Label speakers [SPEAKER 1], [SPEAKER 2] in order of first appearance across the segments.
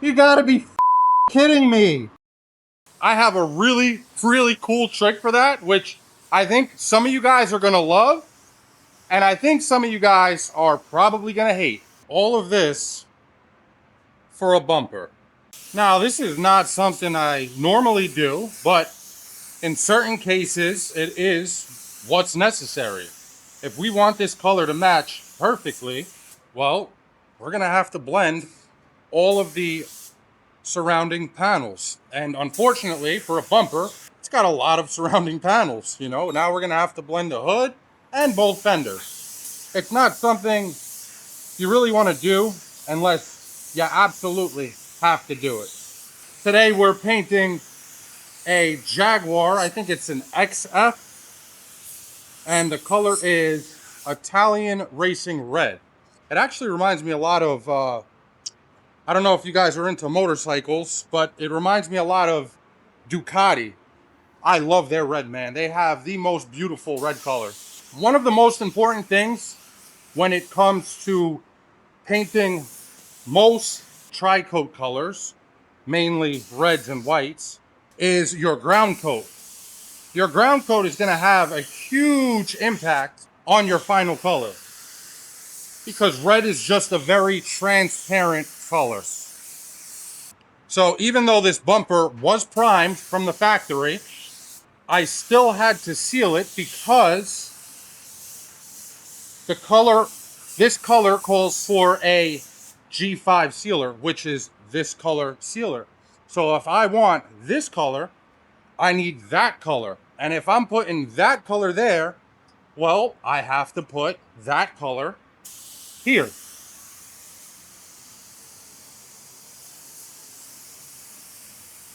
[SPEAKER 1] You gotta be kidding me. I have a really, really cool trick for that, which I think some of you guys are gonna love, and I think some of you guys are probably gonna hate. All of this for a bumper. Now, this is not something I normally do, but in certain cases, it is what's necessary. If we want this color to match perfectly, well, we're gonna have to blend all of the surrounding panels. And unfortunately, for a bumper, it's got a lot of surrounding panels. Now we're gonna have to blend the hood and both fenders. It's not something you really want to do unless you absolutely have to do it. Today we're painting a Jaguar. I think it's an XF, and the color is Italian Racing Red. It actually reminds me a lot of I don't know if you guys are into motorcycles, but it reminds me a lot of Ducati. I love their red, man. They have the most beautiful red color. One of the most important things when it comes to painting most tri-coat colors, mainly reds and whites, is your ground coat. Your ground coat is going to have a huge impact on your final color because red is just a very transparent color. So even though this bumper was primed from the factory, I still had to seal it because this color calls for a G5 sealer, which is this color sealer. So if I want this color, I need that color. And if I'm putting that color there, well, I have to put that color here.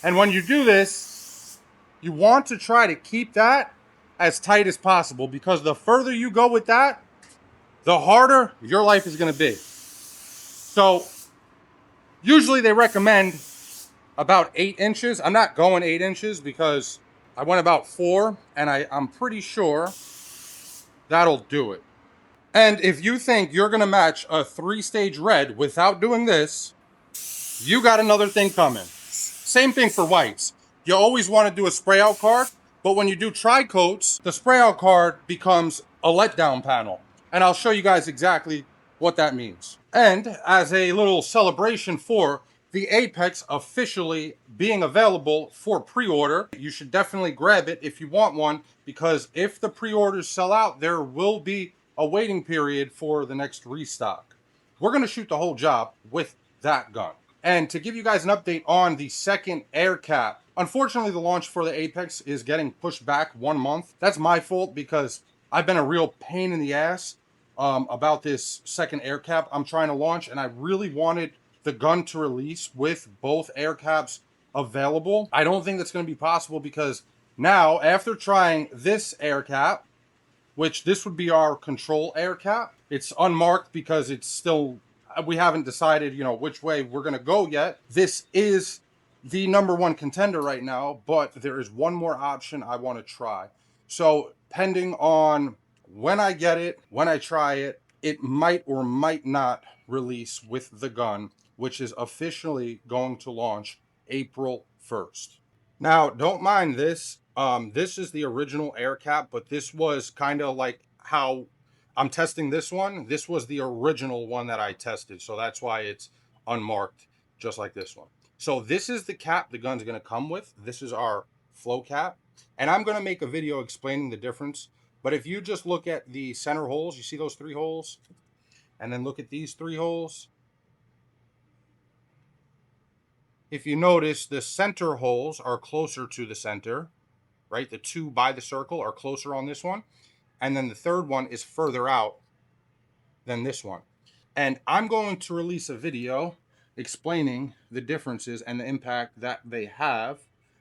[SPEAKER 1] And when you do this, you want to try to keep that as tight as possible because the further you go with that, the harder your life is going to be. So usually they recommend about 8 inches. I'm not going 8 inches because I went about 4, and I'm pretty sure that'll do it. And if you think you're going to match a 3-stage red without doing this, you got another thing coming. Same thing for whites. You always want to do a spray out card, but when you do tri-coats, the spray out card becomes a letdown panel. And I'll show you guys exactly what that means. And as a little celebration for the Apex officially being available for pre-order, you should definitely grab it if you want one, because if the pre-orders sell out, there will be a waiting period for the next restock. We're going to shoot the whole job with that gun. And to give you guys an update on the second air cap, unfortunately the launch for the Apex is getting pushed back 1 month. That's my fault because I've been a real pain in the ass about this second air cap I'm trying to launch, and I really wanted the gun to release with both air caps available. I don't think that's going to be possible because now, after trying this air cap, which this would be our control air cap, it's unmarked because it's still, we haven't decided, which way we're going to go yet. This is the #1 contender right now, but there is one more option I want to try. So pending on when I get it, when I try it, it might or might not release with the gun, which is officially going to launch April 1st. Now, don't mind this. This is the original air cap, but this was kind of like how I'm testing this one. This was the original one that I tested, so that's why it's unmarked, just like this one. So this is the cap the gun's going to come with. This is our flow cap, and I'm going to make a video explaining the difference. But if you just look at the center holes, you see those 3 holes, and then look at these 3 holes. If you notice, the center holes are closer to the center, right? The 2 by the circle are closer on this one. And then the third one is further out than this one. And I'm going to release a video explaining the differences and the impact that they have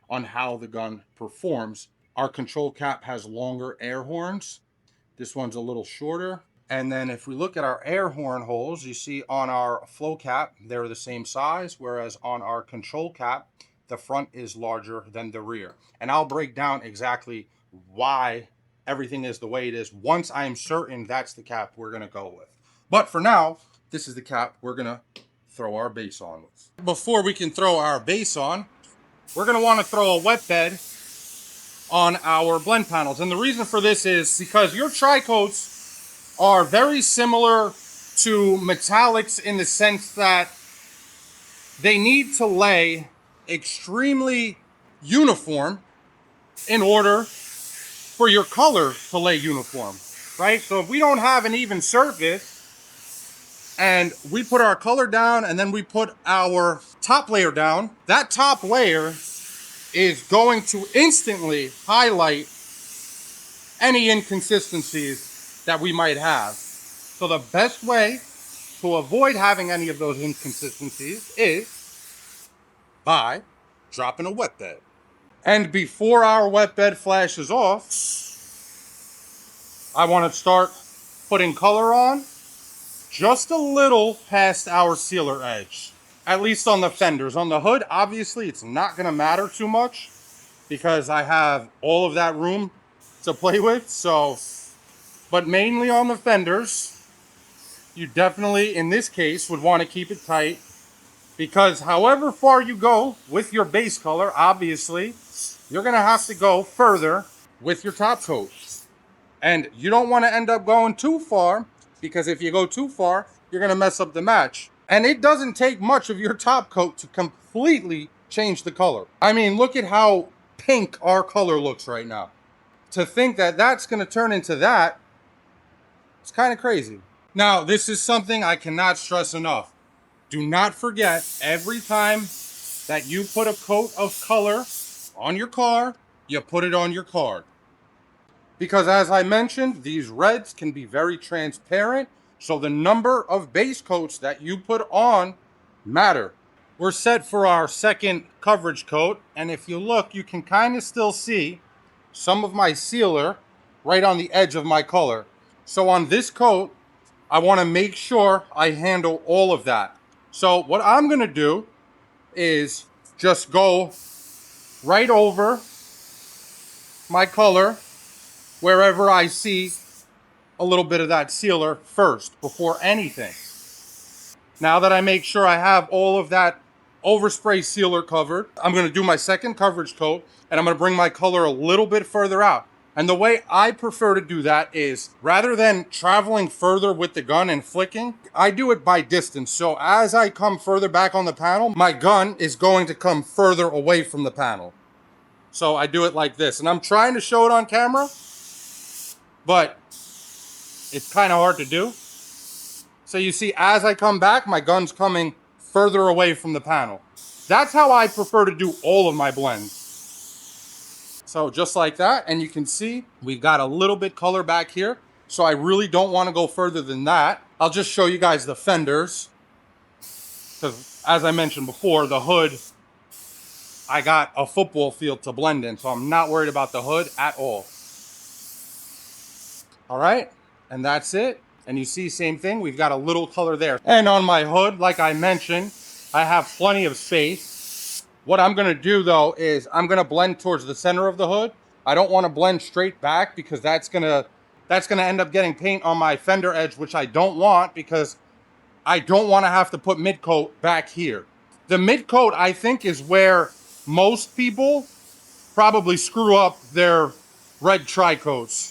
[SPEAKER 1] on how the gun performs. Our control cap has longer air horns. This one's a little shorter. And then if we look at our air horn holes, you see on our flow cap, they're the same size, whereas on our control cap, the front is larger than the rear. And I'll break down exactly why everything is the way it is once I'm certain that's the cap we're going to go with. But for now, this is the cap we're going to throw our base on. Before we can throw our base on, we're going to want to throw a wet bed on our blend panels. And the reason for this is because your tri-coats are very similar to metallics in the sense that they need to lay extremely uniform in order for your color to lay uniform, right? So if we don't have an even surface and we put our color down and then we put our top layer down, that top layer is going to instantly highlight any inconsistencies that we might have. So the best way to avoid having any of those inconsistencies is by dropping a wet bed. And before our wet bed flashes off, I want to start putting color on just a little past our sealer edge, at least on the fenders. On the hood, obviously, it's not going to matter too much because I have all of that room to play with. So, but mainly on the fenders, you definitely, in this case, would want to keep it tight because however far you go with your base color, obviously, you're going to have to go further with your top coat. And you don't want to end up going too far because if you go too far, you're going to mess up the match. And it doesn't take much of your top coat to completely change the color. I mean, look at how pink our color looks right now. To think that that's going to turn into that, it's kind of crazy. Now, this is something I cannot stress enough. Do not forget, every time that you put a coat of color on your car, you put it on your card. Because as I mentioned, these reds can be very transparent, so the number of base coats that you put on matter. We're set for our second coverage coat, and if you look, you can kind of still see some of my sealer right on the edge of my color. So on this coat, I want to make sure I handle all of that. So what I'm going to do is just go right over my color wherever I see a little bit of that sealer first before anything. Now that I make sure I have all of that overspray sealer covered, I'm going to do my second coverage coat and I'm going to bring my color a little bit further out. And the way I prefer to do that is rather than traveling further with the gun and flicking, I do it by distance. So as I come further back on the panel, my gun is going to come further away from the panel. So I do it like this. And I'm trying to show it on camera, but it's kind of hard to do. So you see, as I come back, my gun's coming further away from the panel. That's how I prefer to do all of my blends. So just like that, and you can see we got a little bit color back here. So I really don't want to go further than that. I'll just show you guys the fenders. Because as I mentioned before, the hood, I got a football field to blend in. So I'm not worried about the hood at all. All right, and that's it. And you see, same thing, we've got a little color there. And on my hood, like I mentioned, I have plenty of space. What I'm gonna do though is I'm gonna blend towards the center of the hood. I don't wanna blend straight back because that's gonna end up getting paint on my fender edge, which I don't want because I don't wanna have to put mid coat back here. The mid coat, I think, is where most people probably screw up their red tri-coats.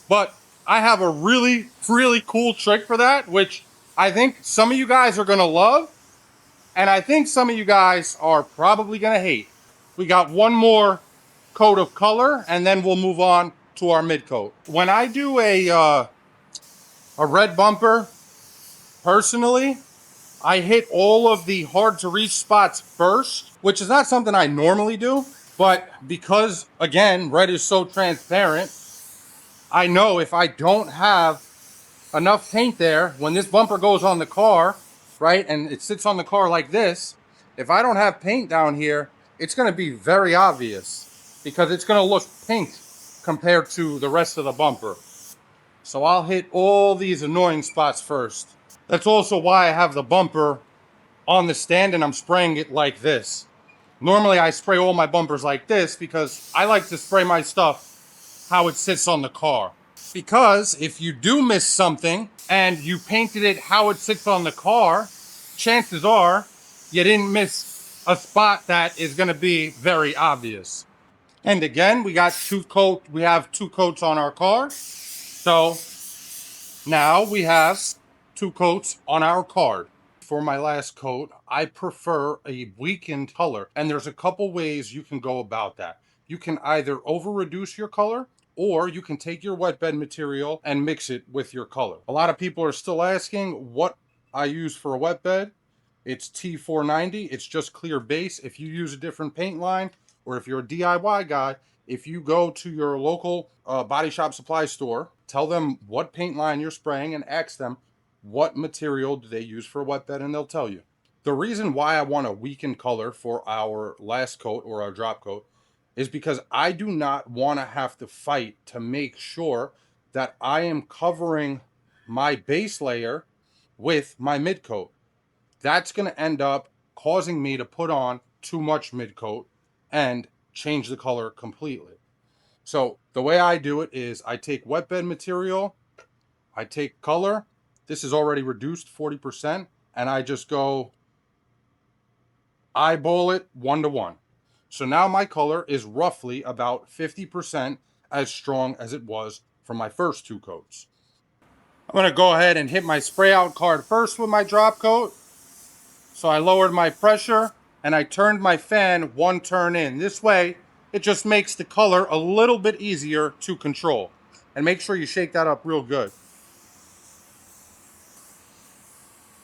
[SPEAKER 1] But I have a really, really cool trick for that, which I think some of you guys are gonna love, and I think some of you guys are probably gonna hate. We got one more coat of color, and then we'll move on to our mid coat. When I do a red bumper, personally, I hit all of the hard to reach spots first, which is not something I normally do, but because, again, red is so transparent, I know if I don't have enough paint there, when this bumper goes on the car, right, and it sits on the car like this, if I don't have paint down here, it's going to be very obvious because it's going to look pink compared to the rest of the bumper. So I'll hit all these annoying spots first. That's also why I have the bumper on the stand and I'm spraying it like this. Normally I spray all my bumpers like this because I like to spray my stuff how it sits on the car. Because if you do miss something and you painted it how it sits on the car, chances are you didn't miss a spot that is going to be very obvious. And again, we have two coats on our car. So now we have two coats on our card. For my last coat, I prefer a weakened color, and there's a couple ways you can go about that. You can either over reduce your color, or you can take your wet bed material and mix it with your color. A lot of people are still asking what I use for a wet bed. It's T490. It's just clear base. If you use a different paint line, or if you're a DIY guy, if you go to your local body shop supply store, tell them what paint line you're spraying and ask them what material do they use for a wet bed, and they'll tell you. The reason why I want a weakened color for our last coat or our drop coat is because I do not want to have to fight to make sure that I am covering my base layer with my mid coat. That's going to end up causing me to put on too much mid coat and change the color completely. So the way I do it is I take wet bed material, I take color. This is already reduced 40%, and I just go eyeball it 1-to-1. So now my color is roughly about 50% as strong as it was for my first two coats. I'm going to go ahead and hit my spray out card first with my drop coat. So I lowered my pressure and I turned my fan one turn in. This way, it just makes the color a little bit easier to control. And make sure you shake that up real good.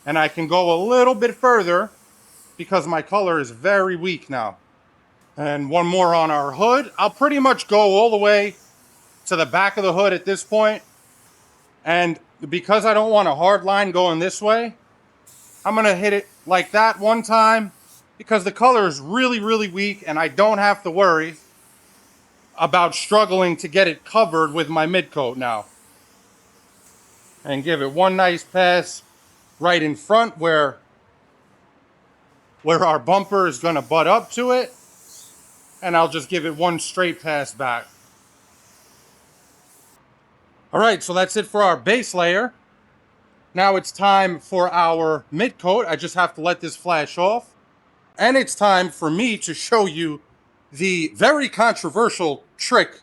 [SPEAKER 1] And I can go a little bit further because my color is very weak now. And one more on our hood. I'll pretty much go all the way to the back of the hood at this point. And because I don't want a hard line going this way, I'm going to hit it like that one time because the color is really, really weak and I don't have to worry about struggling to get it covered with my mid coat now. And give it one nice pass right in front where our bumper is going to butt up to it. And I'll just give it one straight pass back. All right, so that's it for our base layer. Now it's time for our mid coat. I just have to let this flash off. And it's time for me to show you the very controversial trick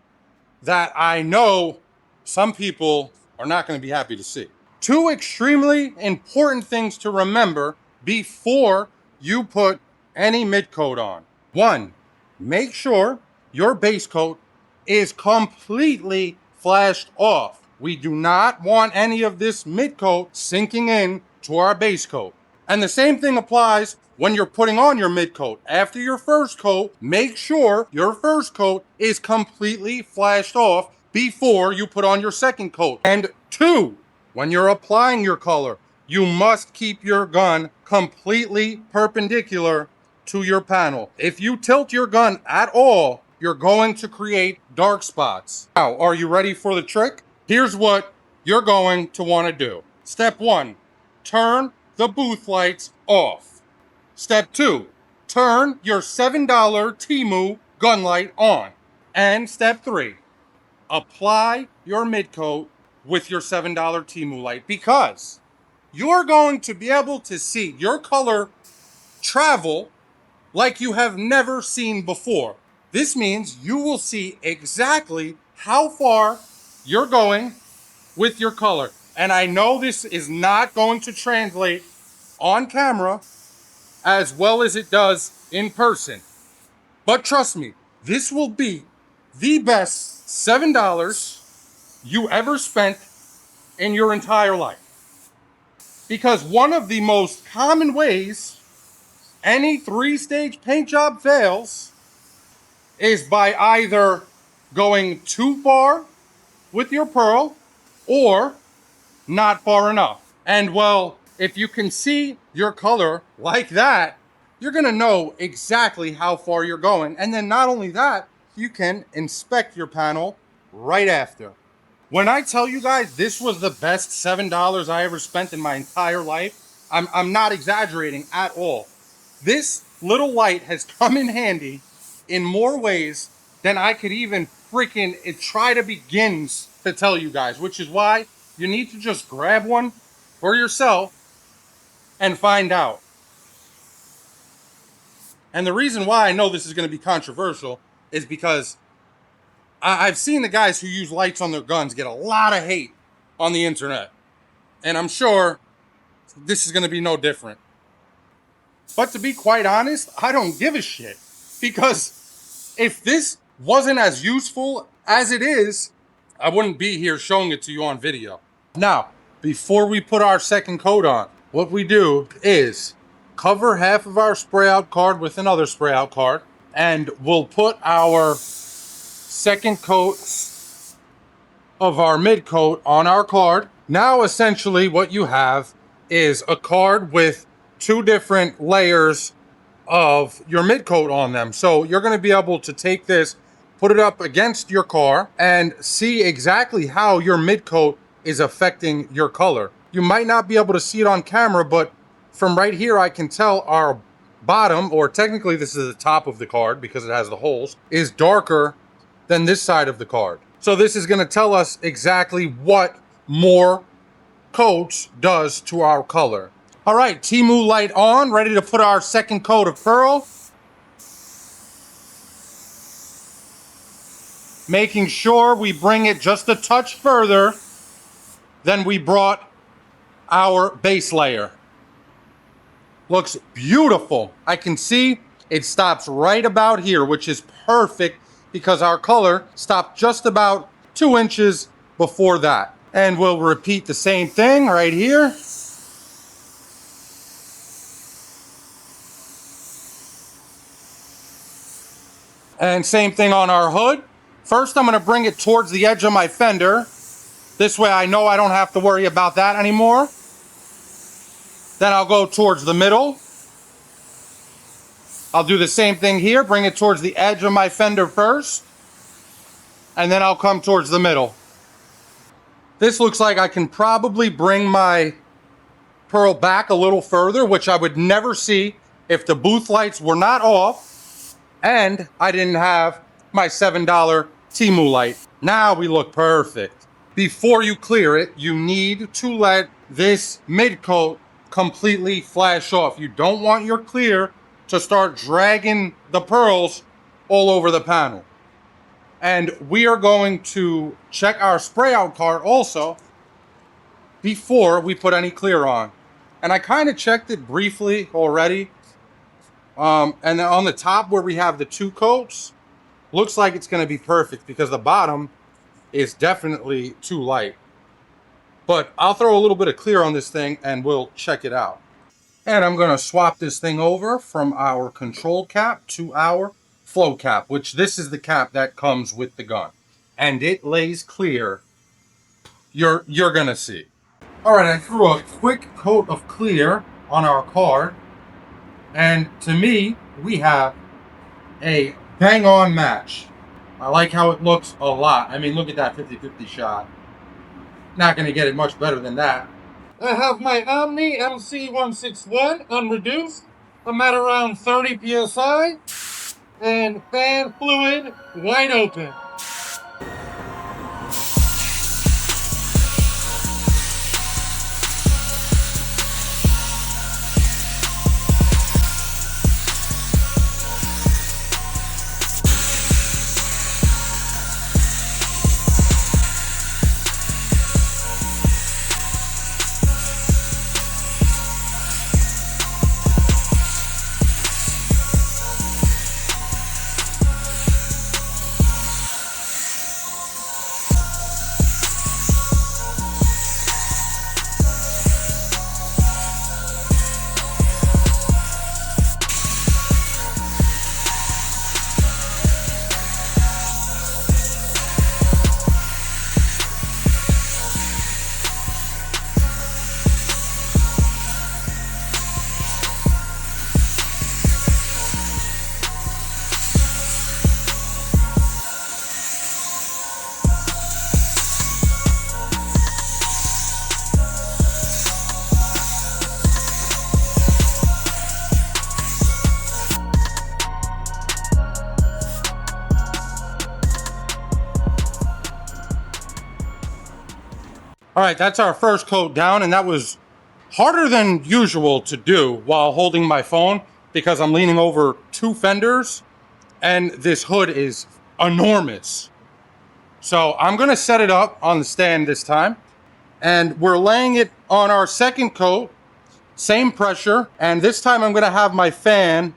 [SPEAKER 1] that I know some people are not going to be happy to see. Two extremely important things to remember before you put any mid coat on. One, make sure your base coat is completely flashed off. We do not want any of this mid coat sinking in to our base coat. And the same thing applies when you're putting on your mid coat. After your first coat, make sure your first coat is completely flashed off before you put on your second coat. And two, when you're applying your color, you must keep your gun completely perpendicular to your panel. If you tilt your gun at all, you're going to create dark spots. Now, are you ready for the trick? Here's what you're going to want to do. Step one, turn the booth lights off. Step two, turn your $7 Temu gun light on. And step three, apply your mid coat with your $7 Temu light because you're going to be able to see your color travel like you have never seen before. This means you will see exactly how far you're going with your color. And I know this is not going to translate on camera as well as it does in person. But trust me, this will be the best $7 you ever spent in your entire life. Because one of the most common ways any 3-stage paint job fails is by either going too far with your pearl or not far enough. And well, if you can see your color like that, you're gonna know exactly how far you're going. And then not only that, you can inspect your panel right after. When I tell you guys this was the best $7 I ever spent in my entire life, I'm not exaggerating at all. This little light has come in handy in more ways than I could even freaking try to begin to tell you guys, which is why you need to just grab one for yourself and find out. And the reason why I know this is going to be controversial is because I've seen the guys who use lights on their guns get a lot of hate on the internet. And I'm sure this is going to be no different. But to be quite honest, I don't give a shit. Because if this wasn't as useful as it is, I wouldn't be here showing it to you on video. Now, before we put our second coat on, what we do is cover half of our spray out card with another spray out card, and we'll put our second coat of our mid coat on our card. Now, essentially what you have is a card with two different layers of your mid coat on them. So you're going to be able to take this, put it up against your car, and see exactly how your mid coat is affecting your color. You might not be able to see it on camera, but from right here I can tell our bottom, or technically this is the top of the card because it has the holes, is darker than this side of the card. So this is going to tell us exactly what more coats does to our color. All right, Temu light on, ready to put our second coat of pearl. Making sure we bring it just a touch further than we brought our base layer. Looks beautiful. I can see it stops right about here, which is perfect because our color stopped just about 2 inches before that. And we'll repeat the same thing right here. And same thing on our hood. First, I'm going to bring it towards the edge of my fender. This way I know I don't have to worry about that anymore. Then I'll go towards the middle. I'll do the same thing here, bring it towards the edge of my fender first, and then I'll come towards the middle. This looks like I can probably bring my pearl back a little further, which I would never see if the booth lights were not off and I didn't have my $7 Temu light. Now we look perfect. Before you clear it, you need to let this mid coat completely flash off. You don't want your clear to start dragging the pearls all over the panel. And we are going to check our spray out card also before we put any clear on. And I kind of checked it briefly already. And then on the top where we have the two coats, looks like it's going to be perfect because the bottom is definitely too light. But I'll throw a little bit of clear on this thing and we'll check it out. And I'm going to swap this thing over from our control cap to our flow cap, which this is the cap that comes with the gun. And it lays clear. You're going to see. All right, I threw a quick coat of clear on our card. And to me, we have a bang-on match. I like how it looks a lot. I mean, look at that 50-50 shot. Not going to get it much better than that.
[SPEAKER 2] I have my Omni MC161 unreduced. I'm at around 30 PSI. And fan fluid wide open.
[SPEAKER 1] All right, that's our first coat down, and that was harder than usual to do while holding my phone because I'm leaning over 2 fenders and this hood is enormous. So I'm gonna set it up on the stand this time, and we're laying it on our second coat, same pressure, and this time I'm gonna have my fan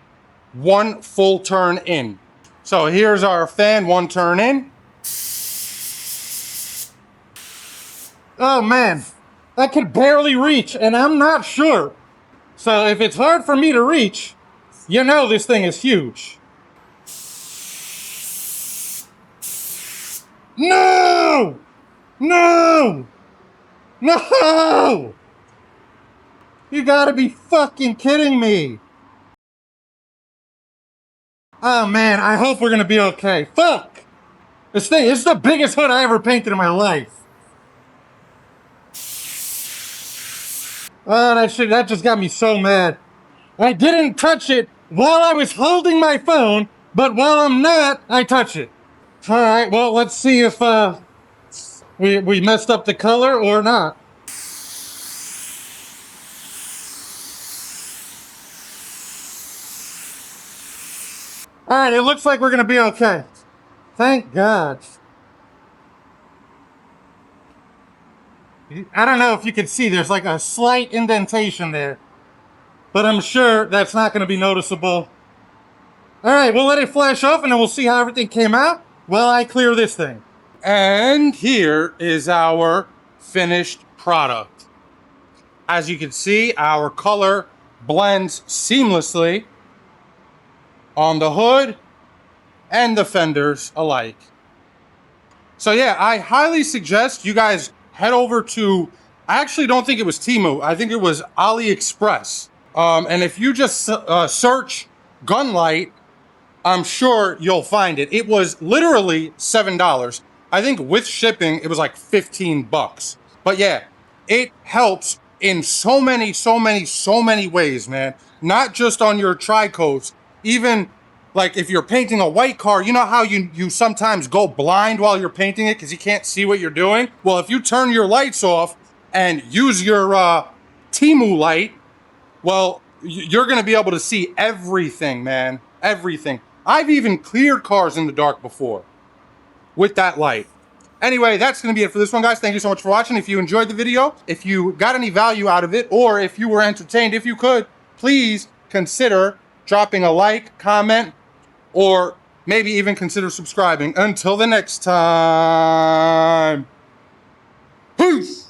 [SPEAKER 1] 1 full turn in. So here's our fan 1 turn in.
[SPEAKER 2] Oh man, I could barely reach, and I'm not sure. So if it's hard for me to reach, you know this thing is huge. No! No! No! You gotta be fucking kidding me. Oh man, I hope we're gonna be okay. Fuck! This is the biggest hood I ever painted in my life. Oh, that just got me so mad. I didn't touch it while I was holding my phone, but while I'm not, I touch it. All right, well, let's see if we messed up the color or not. All right, it looks like we're gonna be okay. Thank God. I don't know if you can see, there's like a slight indentation there, but I'm sure that's not gonna be noticeable. All right, we'll let it flash off and then we'll see how everything came out while I clear this thing.
[SPEAKER 1] And here is our finished product. As you can see, our color blends seamlessly on the hood and the fenders alike. So yeah, I highly suggest you guys head over to, I actually don't think it was Temu, I think it was AliExpress. And if you just search Gunlight, I'm sure you'll find it. It was literally $7. I think with shipping, it was like 15 bucks. But yeah, it helps in so many ways, man. Not just on your tri-coats, even like if you're painting a white car, you know how you sometimes go blind while you're painting it because you can't see what you're doing? Well, if you turn your lights off and use your Temu light, well, you're gonna be able to see everything, man, everything. I've even cleared cars in the dark before with that light. Anyway, that's going to be it for this one, guys. Thank you so much for watching. If you enjoyed the video, if you got any value out of it, or if you were entertained, if you could, please consider dropping a like, comment, or maybe even consider subscribing. Until the next time, peace!